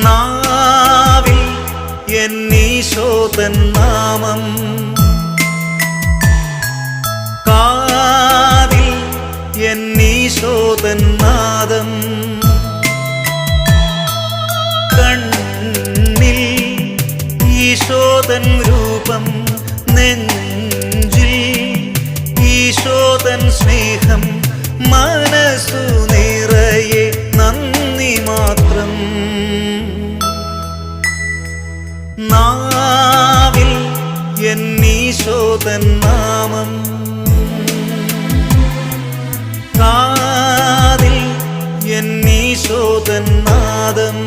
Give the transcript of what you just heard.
നാവിൽ എന്നീശോതൻ നാമം, കാതിൽ എന്നീശോതൻ നാദം, കണ്ണിൽ ഈശോതൻ രൂപം, നെഞ്ചിൽ ഈശോതൻ സ്നേഹം, മനസ്സു നിറയെ നന്ദി മാത്രം. നാവിൽ എന്നീശോതൻ നാമം, കാതിൽ എന്നീശോതൻ നാദം.